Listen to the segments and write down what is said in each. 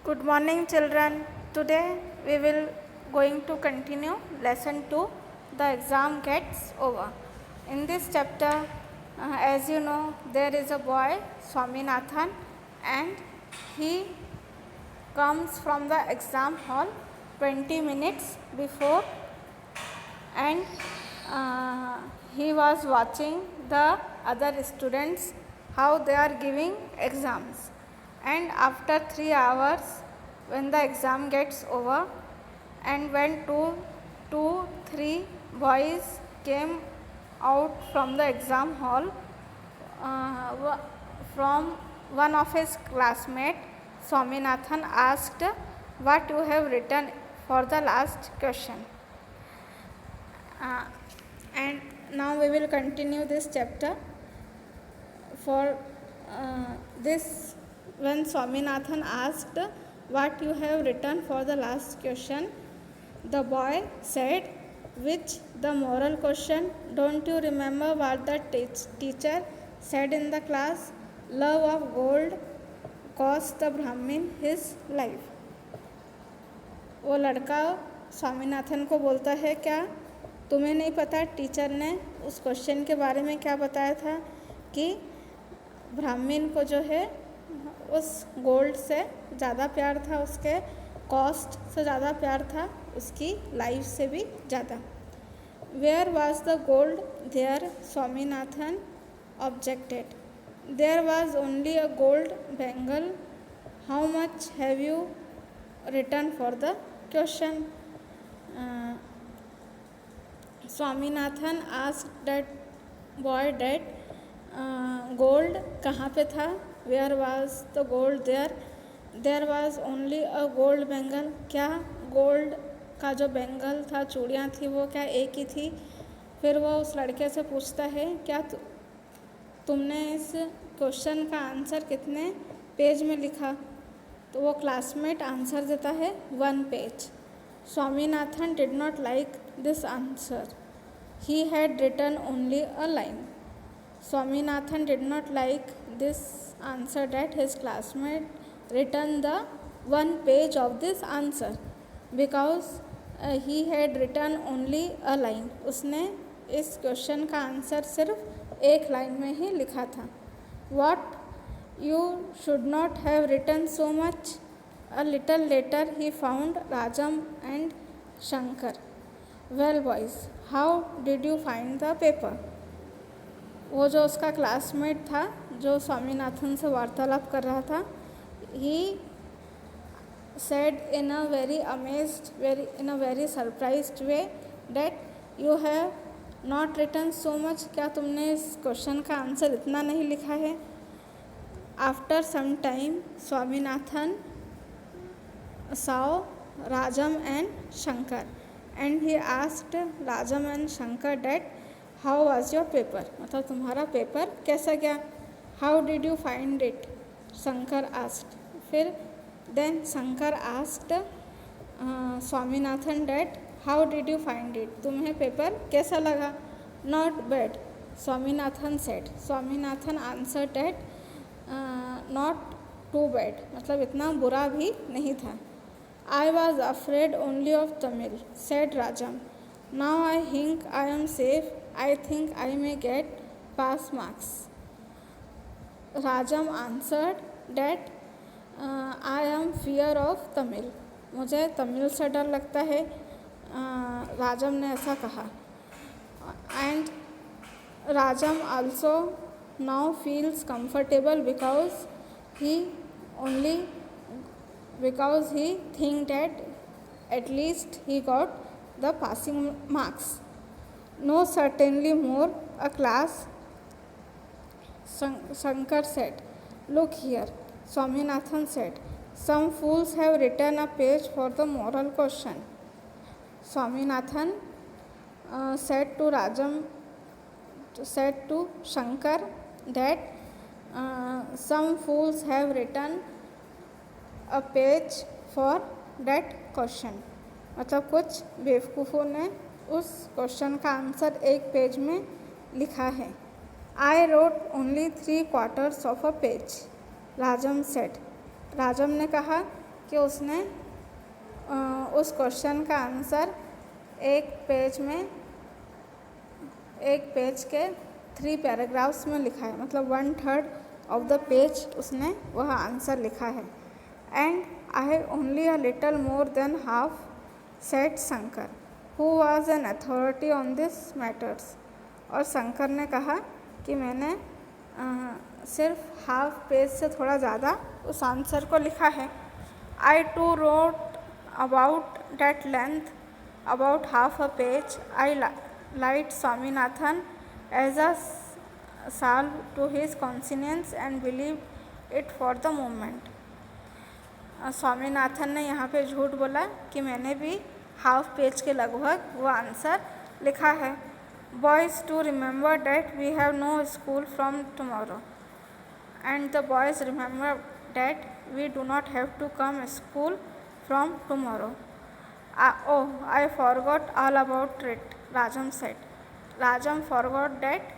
Good morning, children. Today we will going to continue lesson 2. The exam gets over. In this chapter, as you know, there is a boy Swaminathan, and he comes from the exam hall 20 minutes before, and he was watching the other students how they are giving exams. And after 3 hours, when the exam gets over, and when two, three boys came out from the exam hall, from one of his classmates, Swaminathan asked, "What you have written for the last question?" And now we will continue this chapter. For this, when Swaminathan asked, "What you have written for the last question?" the boy said, "Which the moral question? Don't you remember what the teacher said in the class? Love of gold cost the Brahmin his life." वो लड़का स्वामीनाथन को बोलता है, क्या तुम्हें नहीं पता teacher ने उस क्वेश्चन के बारे में क्या बताया था कि ब्राह्मण को जो है उस गोल्ड से ज़्यादा प्यार था, उसके कॉस्ट से ज़्यादा प्यार था, उसकी लाइफ से भी ज़्यादा। Where was the gold there? Swaminathan objected. There was only a gold bangle. How much have you return for the question? Swaminathan asked that boy that gold कहाँ पे था? Where was the gold there? There was only a gold bangle. क्या gold का जो bangle था, चूड़ियाँ थी, वो क्या एक ही थी? फिर वो उस लड़के से पूछता है, क्या तुमने इस क्वेश्चन का आंसर कितने पेज में लिखा? तो वो क्लासमेट आंसर देता है 1 page. Swaminathan did not like this answer. He had written only a line. Swaminathan did not like this answer that his classmate written the 1 page of this answer because he had written only a line. उसने इस question का answer सिर्फ एक line में ही लिखा था। What you should not have written so much. A little later he found Rajam and Shankar. Well boys, how did you find the paper? वो जो उसका क्लासमेट था, जो स्वामीनाथन से वार्तालाप कर रहा था, ही said in a very amazed, in a very surprised way that you have not written so much. क्या तुमने इस क्वेश्चन का आंसर इतना नहीं लिखा है? After some time, Swaminathan saw Rajam and Shankar, and he asked Rajam and Shankar that how was your paper? मतलब तुम्हारा पेपर कैसा गया? How did you find it? Shankar asked. फिर then Shankar asked Swaminathan that how did you find it? तुम्हें paper कैसा लगा? Not bad, Swaminathan said. Swaminathan answer that not too bad, मतलब इतना बुरा भी नहीं था। I was afraid only of Tamil, said Rajam. Now I think I am safe. I think I may get pass marks. Rajam answered that I am fear of Tamil. मुझे तमिल से डर लगता है, राजम ने ऐसा कहा। And Rajam also now feels comfortable because he think that at least he got the passing marks. No, certainly more a class, Shankar said. Look here, Swaminathan said. Some fools have written a page for the moral question. Swaminathan said to Shankar that some fools have written a page for that question. मतलब कुछ बेवकूफ़ों ने उस question का answer एक page में लिखा है। I wrote only 3/4 of a page, Rajam said. राजम ने कहा कि उसने उस क्वेश्चन का आंसर एक पेज के 3 पैराग्राफ्स में लिखा है, मतलब 1/3 ऑफ द पेज उसने वह आंसर लिखा है। And I have only a little more than half, said Shankar, who was an authority on this matters. और शंकर ने कहा कि मैंने सिर्फ हाफ पेज से थोड़ा ज़्यादा उस आंसर को लिखा है। I too wrote about that length, about half a page. I light Swaminathan as a salve to his conscience and believed it for the moment. Swaminathan ने यहाँ पे झूठ बोला कि मैंने भी हाफ पेज के लगभग वो आंसर लिखा है। Boys to remember that we have no school from tomorrow, and the boys remember that we do not have to come school from tomorrow. Oh, I forgot all about it, Rajam said. Rajam forgot that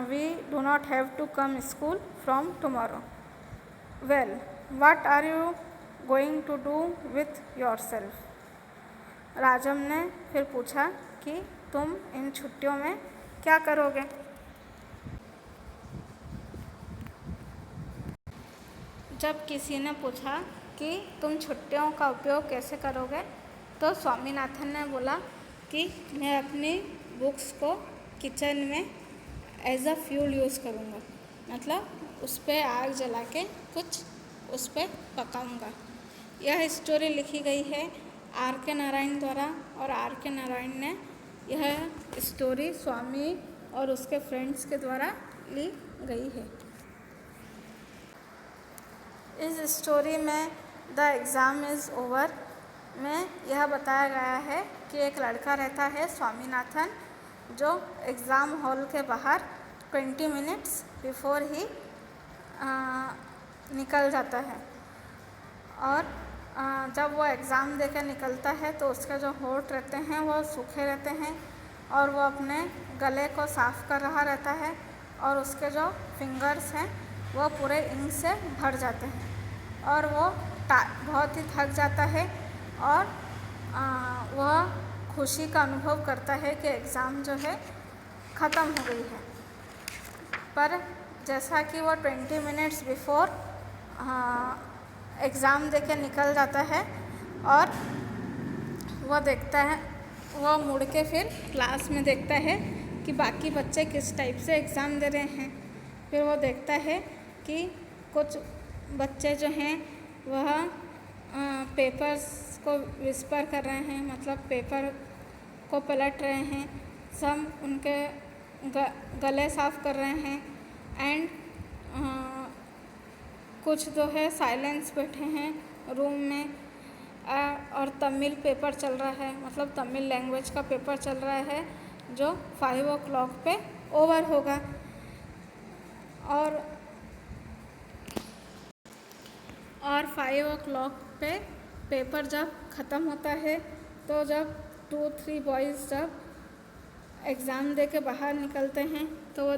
we do not have to come school from tomorrow. Well, what are you going to do with yourself? राजम ने फिर पूछा कि तुम इन छुट्टियों में क्या करोगे। जब किसी ने पूछा कि तुम छुट्टियों का उपयोग कैसे करोगे, तो स्वामीनाथन ने बोला कि मैं अपनी बुक्स को किचन में एज अ फ्यूल यूज़ करूँगा, मतलब उस पर आग जला के कुछ उस पर पकाऊँगा। यह स्टोरी लिखी गई है आर के नारायण द्वारा, और आर के नारायण ने यह स्टोरी स्वामी और उसके फ्रेंड्स के द्वारा ली गई है। इस स्टोरी में द एग्ज़ाम इज़ ओवर में यह बताया गया है कि एक लड़का रहता है स्वामीनाथन, जो एग्ज़ाम हॉल के बाहर 20 मिनट्स बिफोर ही निकल जाता है। और जब वो एग्ज़ाम दे कर निकलता है तो उसके जो होंठ रहते हैं वो सूखे रहते हैं, और वो अपने गले को साफ़ कर रहा रहता है, और उसके जो फिंगर्स हैं वो पूरे इंक से भर जाते हैं, और वो बहुत ही थक जाता है, और वह खुशी का अनुभव करता है कि एग्ज़ाम जो है ख़त्म हो गई है। पर जैसा कि वो 20 मिनट्स बिफोर एग्ज़ाम दे के निकल जाता है, और वह देखता है, वह मुड़ के फिर क्लास में देखता है कि बाकी बच्चे किस टाइप से एग्ज़ाम दे रहे हैं। फिर वो देखता है कि कुछ बच्चे जो हैं वह पेपर्स को विस्पर कर रहे हैं, मतलब पेपर को पलट रहे हैं, सब उनके गले साफ़ कर रहे हैं, एंड कुछ जो है साइलेंस बैठे हैं रूम में, और तमिल पेपर चल रहा है, मतलब तमिल लैंग्वेज का पेपर चल रहा है जो 5 o'clock पे ओवर होगा। और 5 o'clock पे पेपर जब ख़त्म होता है, तो जब 2-3 बॉयज़ जब एग्ज़ाम दे के बाहर निकलते हैं, तो वो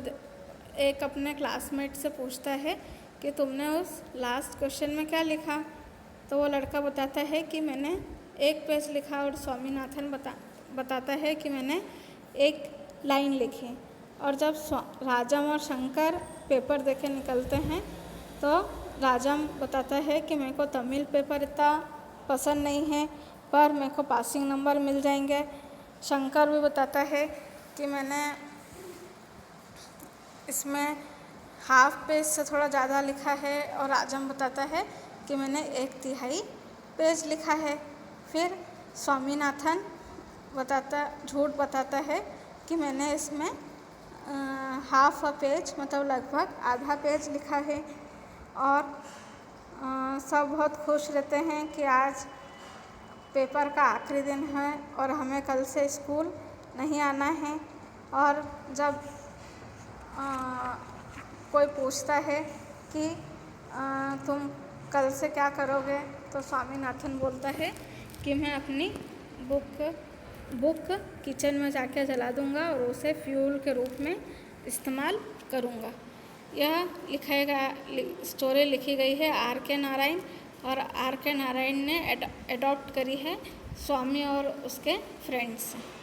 एक अपने क्लासमेट से पूछता है कि तुमने उस लास्ट क्वेश्चन में क्या लिखा। तो वो लड़का बताता है कि मैंने 1 पेज लिखा, और स्वामीनाथन बताता है कि मैंने 1 लाइन लिखी। और जब राजम और शंकर पेपर दे के निकलते हैं, तो राजम बताता है कि मेरे को तमिल पेपर इतना पसंद नहीं है, पर मेरे को पासिंग नंबर मिल जाएंगे। शंकर भी बताता है कि मैंने इसमें हाफ पेज से थोड़ा ज़्यादा लिखा है, और राजम बताता है कि मैंने 1/3 पेज लिखा है। फिर स्वामीनाथन झूठ बताता है कि मैंने इसमें हाफ अ पेज, मतलब लगभग आधा पेज लिखा है। और सब बहुत खुश रहते हैं कि आज पेपर का आखिरी दिन है और हमें कल से स्कूल नहीं आना है। और जब कोई पूछता है कि तुम कल से क्या करोगे, तो स्वामीनाथन बोलता है कि मैं अपनी बुक किचन में जाके जला दूंगा और उसे फ्यूल के रूप में इस्तेमाल करूंगा। यह स्टोरी लिखी गई है आर के नारायण और आर के नारायण ने एडॉप्ट करी है स्वामी और उसके फ्रेंड्स से।